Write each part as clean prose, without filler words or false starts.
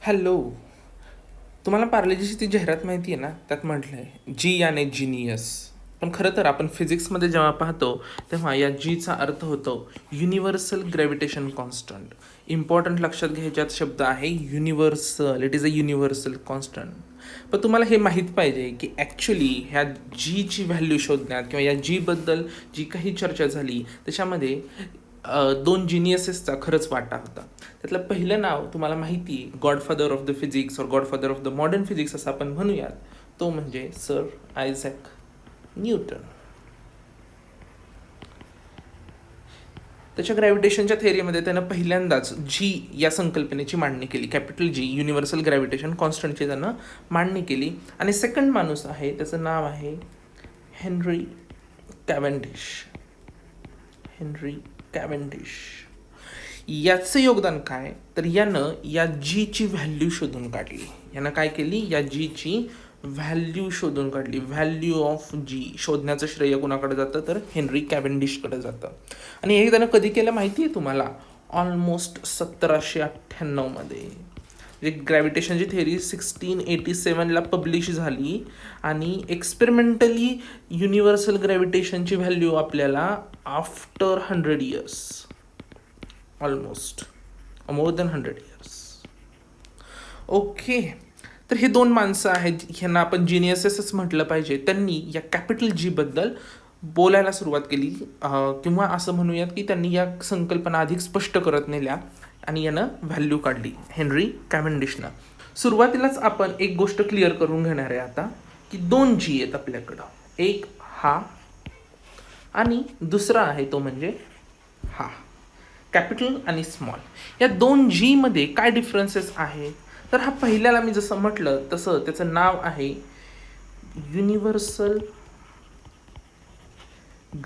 Hello. तुम्हाला पार्लेजीची ती जाहिरात माहिती आहे ना, त्यात म्हटलं आहे जी याने जिनियस. पण खरं तर आपण फिजिक्समध्ये जेव्हा पाहतो तेव्हा या जीचा अर्थ होतो युनिव्हर्सल ग्रॅव्हिटेशन कॉन्स्टंट. इम्पॉर्टंट लक्षात घ्यायच्यात शब्द आहे universal. It is a universal constant. पण तुम्हाला हे माहीत पाहिजे की ॲक्च्युली ह्या जीची व्हॅल्यू शोधण्यात किंवा या जीबद्दल जी काही चर्चा झाली त्याच्यामध्ये दोन जिनियसेसचा खरंच वाटा होता. त्यातलं पहिलं नाव तुम्हाला माहिती आहे, गॉडफादर ऑफ द फिजिक्स और godfather of the modern physics असं आपण म्हणूयात, तो म्हणजे सर आयझॅक न्यूटन. त्याच्या ग्रॅव्हिटेशनच्या थेअरीमध्ये त्यानं पहिल्यांदाच जी या संकल्पनेची मांडणी केली. कॅपिटल जी युनिव्हर्सल ग्रॅव्हिटेशन कॉन्स्टंटची त्यानं मांडणी केली. आणि सेकंड माणूस आहे त्याचं नाव आहे हेनरी कॅव्हेंडिश. हेनरी कॅव्हेंडिश याचं योगदान काय, तर यानं या जीची व्हॅल्यू शोधून काढली. यानं काय केली, या जीची व्हॅल्यू शोधून काढली. व्हॅल्यू ऑफ जी शोधण्याचं श्रेय कोणाकडे जातं, तर हेनरी कॅव्हेंडिशकडे जातं. आणि हे त्यानं कधी केलं माहिती आहे तुम्हाला, ऑलमोस्ट 1798मध्ये. जे ग्रॅव्हिटेशनची थेअरी 1687ला पब्लिश झाली आणि एक्सपेरिमेंटली युनिव्हर्सल ग्रॅव्हिटेशनची व्हॅल्यू आपल्याला after 100 years, almost more than 100 years. Okay, तर हे दोन माणसं आहेत, ह्यांना आपण जिनियसेसच म्हटलं पाहिजे. त्यांनी या कॅपिटल जीबद्दल बोलायला सुरुवात केली, किंवा असं म्हणूयात की त्यांनी या संकल्पना अधिक स्पष्ट करत नेल्या आणि यानं व्हॅल्यू काढली हेनरी कॅव्हेंडिशनं. सुरुवातीलाच आपण एक गोष्ट क्लिअर करून घेणार आहे आता, की दोन जी आहेत आपल्याकडं. एक हा आणि दुसरा आहे तो म्हणजे हा. कॅपिटल आणि स्मॉल या दोन जीमध्ये काय डिफरन्सेस आहे, तर हा पहिल्याला मी जसं म्हटलं तसं त्याचं नाव आहे युनिव्हर्सल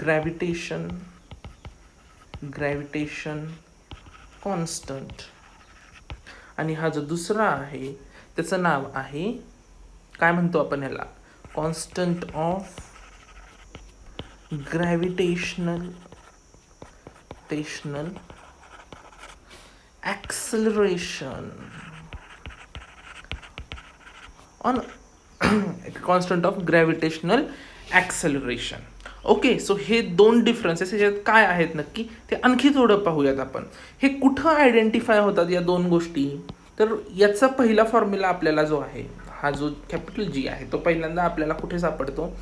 ग्रॅव्हिटेशन कॉन्स्टंट. आणि हा जो दुसरा आहे त्याचं नाव आहे, काय म्हणतो आपण याला, constant of gravitational acceleration on constant of gravitational acceleration. Okay, so हे दोन डिफरन्सेस ह्याच्यात काय आहेत नक्की ते आणखी थोडं पाहूयात आपण. हे कुठं आयडेंटिफाय होतात या दोन गोष्टी, तर याचा पहिला फॉर्म्युला आपल्याला जो आहे, हा जो कॅपिटल जी आहे तो पहिल्यांदा आपल्याला कुठे सापडतो,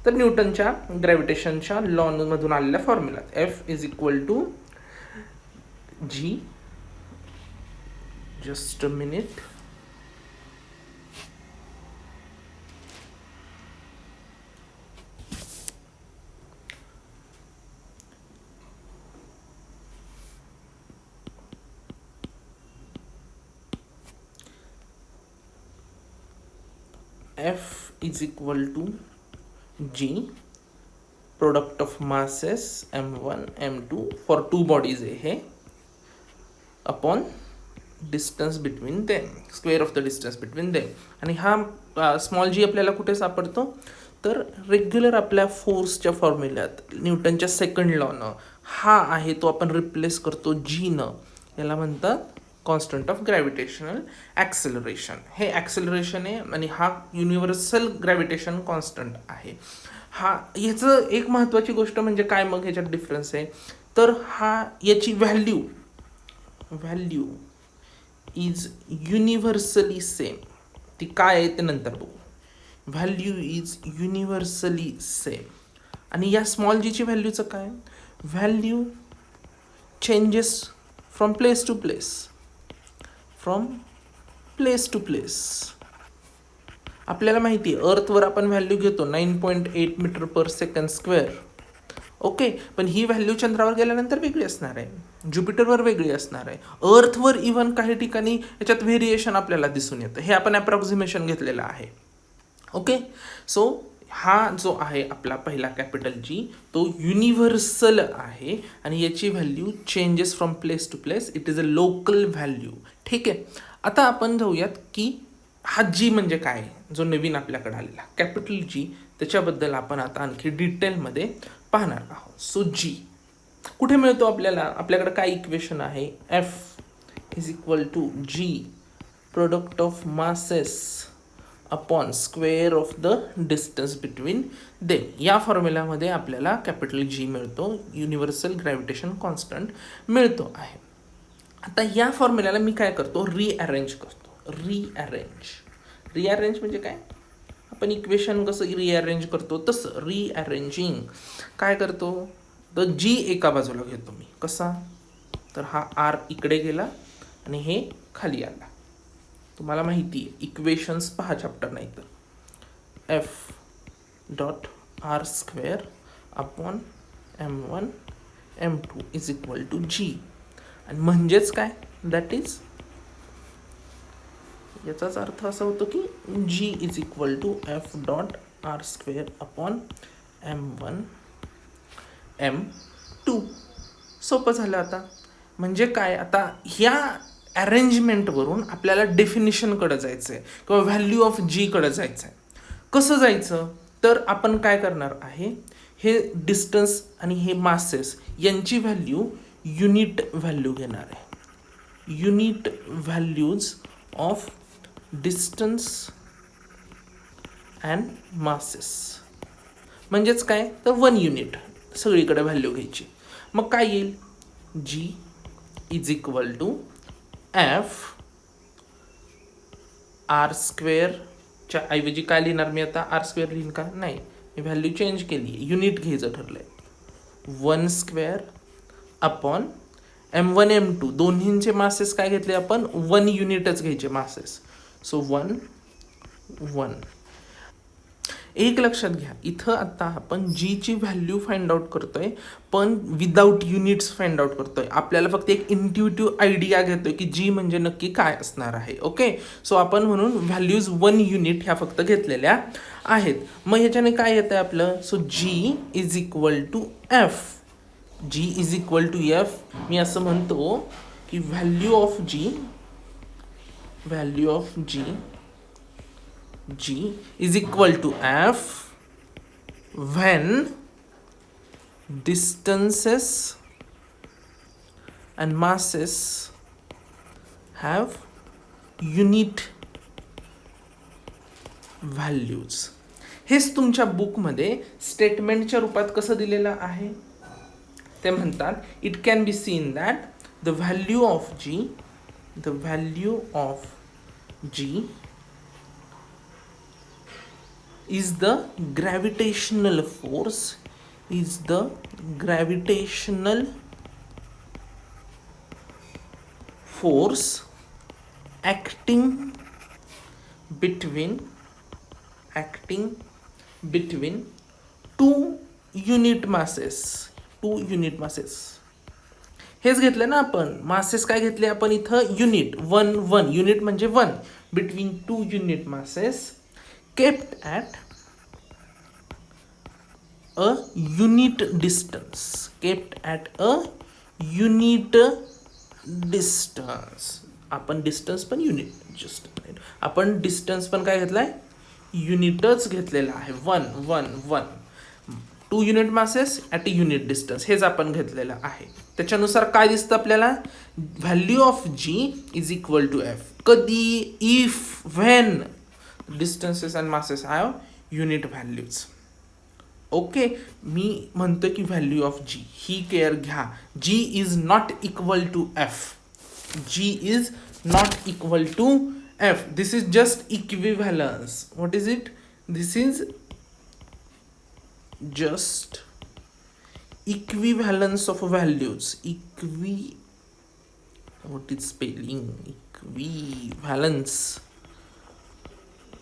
तर न्यूटनच्या ग्रॅव्हिटेशनच्या लॉमधून आलेल्या फॉर्म्युलात. F is equal to G, just a minute. F is equal to G, product of masses m1 m2 for two bodies आहे, upon distance between them, square of the distance between them. आणि हा small जी आपल्याला कुठे सापडतो, तर regular आपल्या फोर्सच्या फॉर्म्युल्यात न्यूटनच्या second लॉनं हा आहे तो आपण रिप्लेस करतो जीनं. याला म्हणतात कॉन्स्टंट ऑफ ग्रॅव्हिटेशनल ॲक्सेलरेशन. हे ॲक्सेलरेशन आहे आणि हा युनिव्हर्सल ग्रॅव्हिटेशन कॉन्स्टंट आहे. ह्याचं एक महत्त्वाची गोष्ट म्हणजे काय, मग ह्याच्यात डिफरन्स आहे, तर याची व्हॅल्यू इज युनिव्हर्सली सेम. ती काय आहे ते नंतर बघू. Value is universally same. आणि या स्मॉल जीची व्हॅल्यूचं काय, value changes from place to place. आपल्याला माहिती आहे अर्थवर आपण व्हॅल्यू घेतो 9.8 metre per second square. Okay, पण ही व्हॅल्यू चंद्रावर गेल्यानंतर वेगळी असणार आहे, ज्युपिटरवर वेगळी असणार आहे, अर्थवर इव्हन काही ठिकाणी याच्यात व्हेरिएशन आपल्याला दिसून येतं. हे आपण ॲप्रॉक्सिमेशन घेतलेलं आहे. ओके, सो हा जो आहे आपला पहिला कॅपिटल जी तो युनिव्हर्सल आहे आणि याची value changes from place to place. It is a local value. ठीक आहे, आता आपण जाऊयात की हा जी म्हणजे काय, जो नवीन आपल्याकडे आलेला कॅपिटल जी, त्याच्याबद्दल आपण आता आणखी डिटेलमध्ये पाहणार आहोत. सो जी कुठे मिळतो आपल्याला, आपल्याकडे काय इक्वेशन आहे, F is equal to G product of masses upon square of the distance between them. या फॉर्म्युल्यामध्ये आपल्याला कॅपिटल जी मिळतो, युनिव्हर्सल ग्रॅव्हिटेशन कॉन्स्टंट मिळतो आहे. आता या फॉर्म्युल्याला मी काय करतो, रिअरेंज करतो. रिअरेंज म्हणजे काय, आपण इक्वेशन कसं रिअरेंज करतो तसं रिअरेंजिंग काय करतो, तर जी एका बाजूला घेतो मी. कसा, तर हा आर इकडे गेला आणि हे खाली आला. तुम्हाला माहिती आहे, इक्वेशन्स पहा चॅप्टर नाही तर F dot R square upon M1 M2 is equal to G. आणि म्हणजेच काय, दॅट इज, याचाच अर्थ असा होतो की G is equal to F dot R square upon M1 M2. सोपं झालं आता. म्हणजे काय, आता ह्या अरेंजमेंटवरून आपल्याला डेफिनिशनकडे जायचं आहे किंवा व्हॅल्यू ऑफ जीकडे जायचं आहे. कसं जायचं, तर आपण काय करणार आहे, हे डिस्टन्स आणि हे मासेस यांची व्हॅल्यू युनिट व्हॅल्यू घेणार आहे. Unit values of distance and masses. म्हणजेच काय, तर 1 युनिट सगळीकडे व्हॅल्यू घ्यायची. मग काय येईल, G is equal to F R स्क्वेअरच्या ऐवजी काय लिहिणार मी आता, आर स्क्वेअर लिहीन का, नाही, मी व्हॅल्यू चेंज केली आहे, युनिट घ्यायचं ठरलं आहे. 1 square upon M1 M2 दोन्हींचे masses काय घेतले आपण, 1 युनिटच घ्यायचे मासेस. सो 1. एक लक्षात घ्या, इथं आता आपण जीची व्हॅल्यू फाइंड आउट करतोय पण विदाउट युनिट्स फाइंड आउट करतोय. आपल्याला फक्त एक इंट्युटिव्ह आयडिया घेतोय की जी म्हणजे नक्की काय असणार आहे. ओके, सो आपण म्हणून व्हॅल्यूज 1 युनिट ह्या फक्त घेतलेल्या आहेत. मग ह्याच्याने काय येतं आहे आपलं, so G is equal to F. G is equal to F, मी असं म्हणतो की value of G is equal to F when distances and masses have unit values. हेच तुमच्या बुकमध्ये स्टेटमेंटच्या रूपात कसं दिलेलं आहे ते म्हणतात, it can be seen that the value of G is the gravitational force acting between two unit masses. हेच घेतलं ना आपण, मासेस काय घेतले आपण इथं, युनिट. 1 युनिट म्हणजे 1 between 2 unit masses kept at a unit distance. आपण डिस्टन्स पण युनिट, आपण डिस्टन्स पण काय घेतलाय, युनिटच घेतलेला आहे. 1 2 unit masses at a unit distance, हेच आपण घेतलेलं आहे. त्याच्यानुसार काय दिसतं आपल्याला, value of G is equal to F. कधी, if, when distances and masses have unit values. Okay, मी म्हणतो की व्हॅल्यू ऑफ जी ही केअर घ्या. G is not equal to F. This is just equivalence. What is it, this is just equivalence of values. What is spelling, equivalence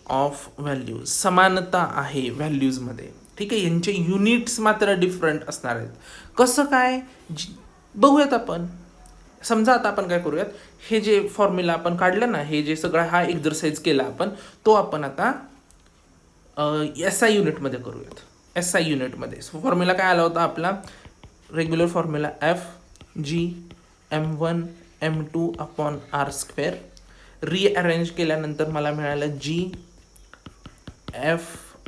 of values, समानता आहे व्हॅल्यूजमध्ये. ठीक आहे, यांचे युनिट्स मात्र डिफरंट असणार आहेत. कसं काय बघूयात आपण. समजा आता आपण काय करूयात, हे जे फॉर्म्युला आपण काढलं ना, हे जे सगळं हा एक्झरसाइज केला आपण, तो आपण आता SI युनिटमध्ये करूयात. SI युनिटमध्ये फॉर्म्युला काय आला होता आपला, regular formula FG M1 M2 upon R square. Rearrange केल्यानंतर मला मिळालं G F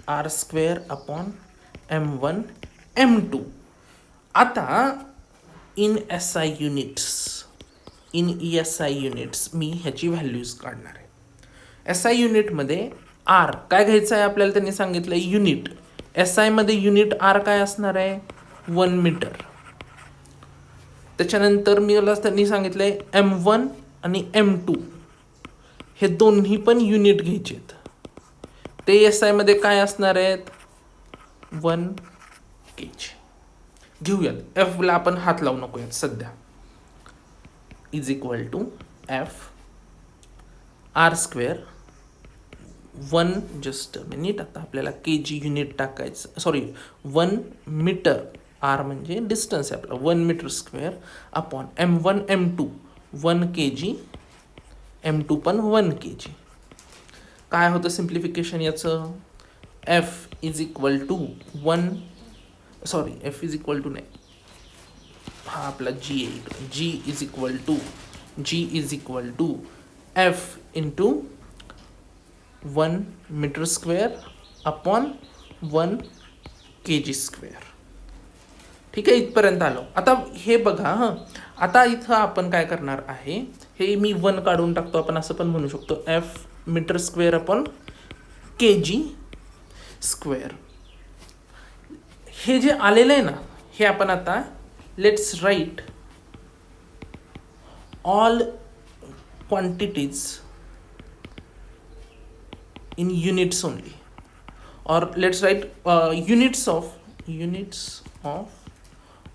R square upon M1 M2. आता इन एस आय युनिट्स मी ह्याची व्हॅल्यूज काढणार आहे. SI युनिटमध्ये आर काय घ्यायचं आहे आपल्याला त्यांनी सांगितलं युनिट. SI मध्ये युनिट आर काय असणार आहे 1 मीटर. त्याच्यानंतर मला त्यांनी सांगितलंय M1 आणि M2 हे दोन्ही पण युनिट घ्यायचेत. ते SI मध्ये काय असणार आहेत 1 kg. घेऊयात F ला आपण हात लावू नकोयात सध्या. Is equal to F R square 1 just minute. आता आपल्याला kg युनिट टाकायचं, सॉरी 1 मीटर. आर म्हणजे डिस्टन्स आहे आपला 1 metre square upon M1 M2 1 kg, M2 पण 1 kg. काय होतं सिम्प्लिफिकेशन याचं F is equal to 1, sorry F is equal to नाही, हा आपला G आहे. G is equal to F into 1 metre square upon 1 kg square. ठीक आहे, इथपर्यंत आलो. आता हे बघा हां, आता इथं आपण काय करणार आहे, हे मी 1 काढून टाकतो. आपण असं पण म्हणू शकतो F metre square upon kg square. हे जे आलेलं आहे ना, हे आपण आता let's write all quantities in units only, or let's write units of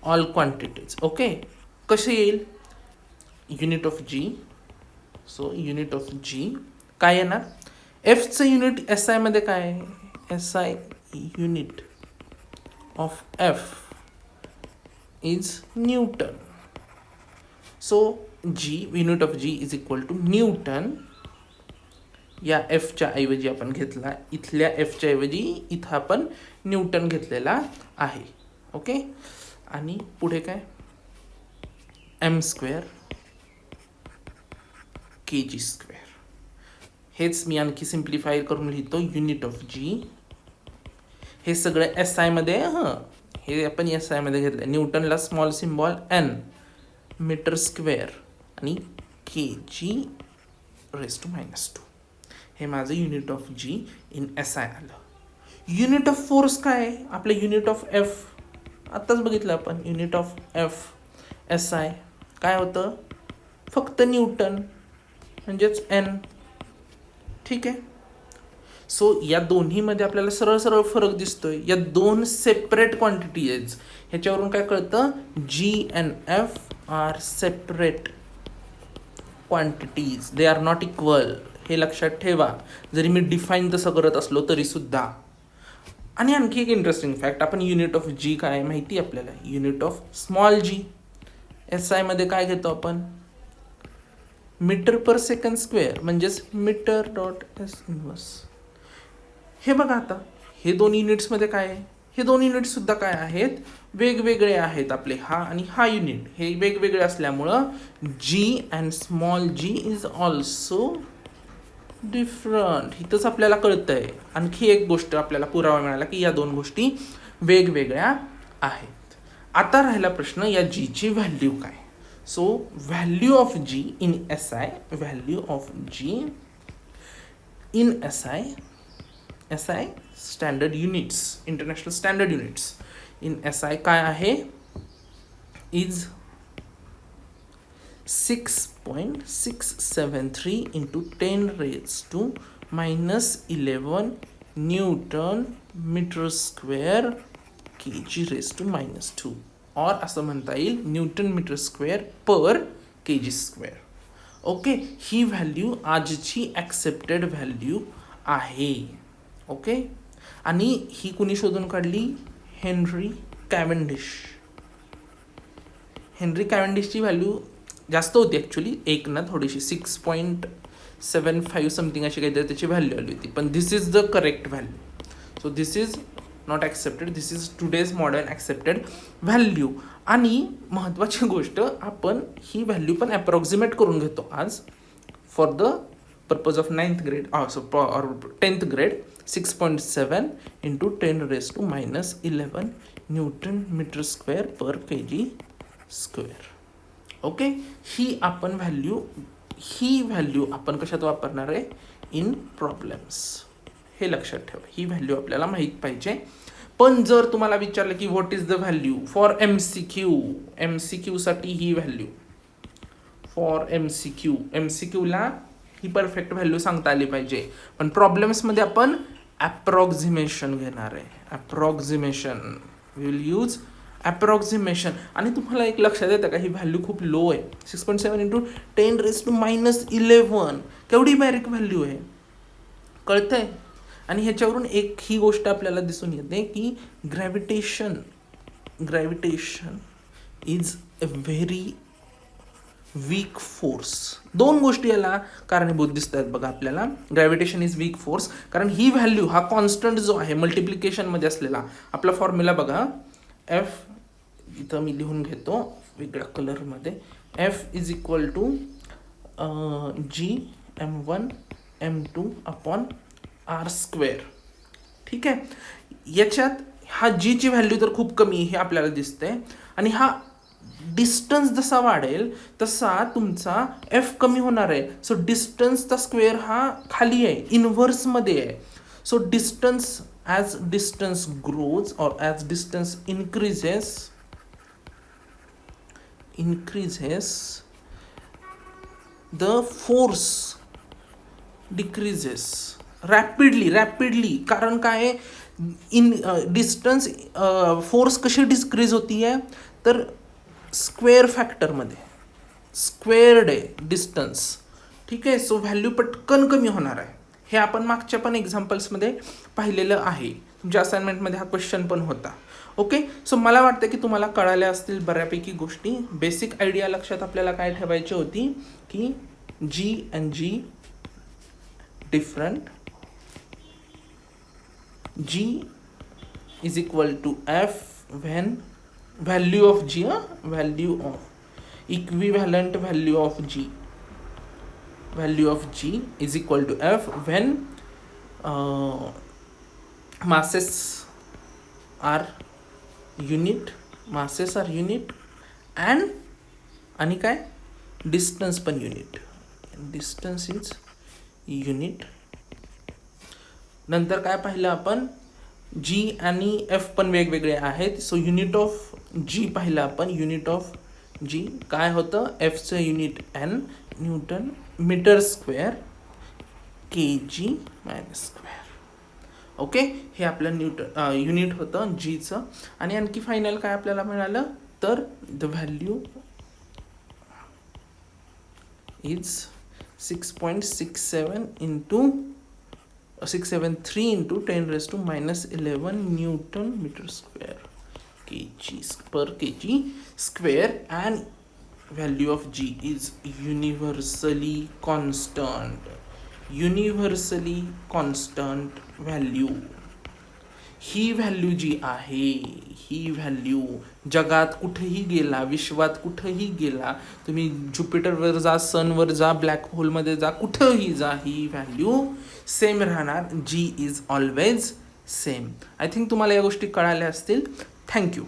all quantities. Okay, कसे येईल unit of G. So unit of G काय येणार, F चं युनिट SI मध्ये काय आहे, SI unit of F is newton. So G unit of G is equal to newton. या Fच्या ऐवजी आपण घेतला, इथल्या Fच्या ऐवजी इथं आपण न्यूटन घेतलेला आहे. ओके, आणि पुढे काय M स्क्वेअर kg स्क्वेअर. हेच मी आणखी सिम्प्लिफाय करून लिहितो युनिट ऑफ G. हे सगळं SI मध्ये, हे आपण SI मध्ये घेतलं. न्यूटनला small symbol N, metre square आणि kg रेज टू -2. हे माझं unit of G in SI आलं. युनिट ऑफ फोर्स काय आहे आपलं, युनिट ऑफ F आत्ताच बघितलं आपण. युनिट ऑफ F SI काय होतं, फक्त न्यूटन म्हणजेच N. ठीक आहे, सो या दोन्हीमध्ये आपल्याला सरळ सरळ फरक दिसतोय. या दोन सेपरेट क्वांटिटी आहेत. ह्याच्यावरून काय कळतं, G and F are separate quantities, they are not equal. हे लक्षात ठेवा, जरी मी डिफाईन तसं करत असलो तरी सुद्धा. आणि आणखी एक इंटरेस्टिंग फॅक्ट, आपण युनिट ऑफ G काय माहिती आपल्याला, unit of small g SI मध्ये काय घेतो आपण, मीटर पर सेकंड स्क्वेअर म्हणजेच मीटर डॉट S इनवर्स. हे बघा आता हे दोन युनिट्समध्ये काय आहे, हे दोन युनिट सुद्धा काय आहेत, वेगवेगळे आहेत आपले. हा आणि हा युनिट हे वेगवेगळे असल्यामुळं G and small g is also different. इथंच आपल्याला कळतंय. आणखी एक गोष्ट आपल्याला पुरावा मिळाला की या दोन गोष्टी वेगवेगळ्या आहेत. आता राहिला प्रश्न या G ची व्हॅल्यू काय. So value of G in SI, value of G in SI standard units, international standard units in SI काय आहे, is 6.673 into 10 raised to -11 newton metre square kg raised to -2, और असं म्हणता येईल newton metre square per kg स्क्वेअर. Okay, ही value आजची accepted value आहे. ओके, आणि ही कुणी शोधून काढली, हेनरी कॅव्हेंडिश. हेनरी कॅव्हेंडिशची व्हॅल्यू जास्त होती ॲक्च्युली, एक ना थोडीशी 6.75 समथिंग अशी काहीतरी त्याची व्हॅल्यू आली होती. पण this is the correct value. So this is not accepted, this is today's modern accepted value. आणि महत्त्वाची गोष्ट, आपण ही व्हॅल्यू पण ॲप्रॉक्सिमेट करून घेतो आज for the purpose of 9th grade or 10th grade. 6.7 into 10 raised to -11 newton metre square per kg स्क्वेअर. Okay, ही व्हॅल्यू आपण कशात वापरणार आहे, इन प्रॉब्लेम्स. हे लक्षात ठेवा, ही व्हॅल्यू आपल्याला माहीत पाहिजे. पण जर तुम्हाला विचारलं की what is the value for MCQ साठी ही व्हॅल्यू फॉर MCQला ही परफेक्ट व्हॅल्यू सांगता आली पाहिजे. पण प्रॉब्लेम्समध्ये आपण ॲप्रॉक्झिमेशन घेणार आहे. Approximation, we will use approximation. आणि तुम्हाला एक लक्षात येतं का, ही व्हॅल्यू खूप लो आहे. 6.7 इंटू 10⁻11. केवढी बारीक व्हॅल्यू आहे, कळतंय. आणि ह्याच्यावरून एक ही गोष्ट आपल्याला दिसून येते की gravitation is a very weak force. दोन गोष्टी याला कारणीभूत दिसत आहेत बघा आपल्याला. ग्रॅव्हिटेशन इज वीक फोर्स, कारण ही व्हॅल्यू, हा कॉन्स्टंट जो आहे मल्टिप्लिकेशनमध्ये असलेला, आपला फॉर्म्युला बघा, F इथं मी लिहून घेतो वेगळ्या कलरमध्ये. F is equal to G(m1 m2 upon r²). ठीक आहे. याच्यात हा G ची व्हॅल्यू तर खूप कमी हे आपल्याला दिसतंय, आणि हा डिस्टन्स जसा वाढेल तसा तुमचा F कमी होणार आहे. सो डिस्टन्सचा स्क्वेअर हा खाली आहे, इनव्हर्समध्ये आहे. So distance, as distance grows or as distance increases, the force decreases rapidly. कारण काय, इन डिस्टन्स, फोर्स कशी डिक्रीज होती आहे तर स्क्वेअर फॅक्टरमध्ये, स्क्वेअर्ड आहे डिस्टन्स. ठीक आहे. सो व्हॅल्यू पटकन कमी होणार आहे. हे आपण मागच्या पण एक्झाम्पल्समध्ये पाहिलेलं आहे. तुमच्या असाइनमेंटमध्ये हा क्वेश्चन पण होता. ओके. सो मला वाटतं की तुम्हाला कळाल्या असतील बऱ्यापैकी गोष्टी. बेसिक आयडिया लक्षात आपल्याला काय ठेवायची होती की G and G different. G is equal to F when value of G, value of equivalent value of G is equal to F when masses are unit and आणि काय, डिस्टन्स पण unit, distance is unit. नंतर काय पाहिलं आपण, G आणि F पण वेगवेगळे आहेत. सो युनिट ऑफ G पाहिलं आपण. युनिट ऑफ G काय होतं, Fचं unit N, newton metre square, kg minus square. Okay. हे आपलं युनिट होतं Gचं. आणि आणखी फायनल काय आपल्याला मिळालं तर the value is 6.67 into 673 into 10⁻⁻11 newton metre square kg square, and value of G is universally constant value. ही व्हॅल्यू जी आहे, ही व्हॅल्यू जगात कुठेही गेला, विश्वात कुठेही गेला, तुम्ही ज्युपिटरवर जा, सनवर जा, ब्लॅक होलमध्ये जा, कुठेही जा, ही व्हॅल्यू सेम राहणार. G is always same. I think तुम्हाला या गोष्टी कळाल्या असतील. थँक्यू.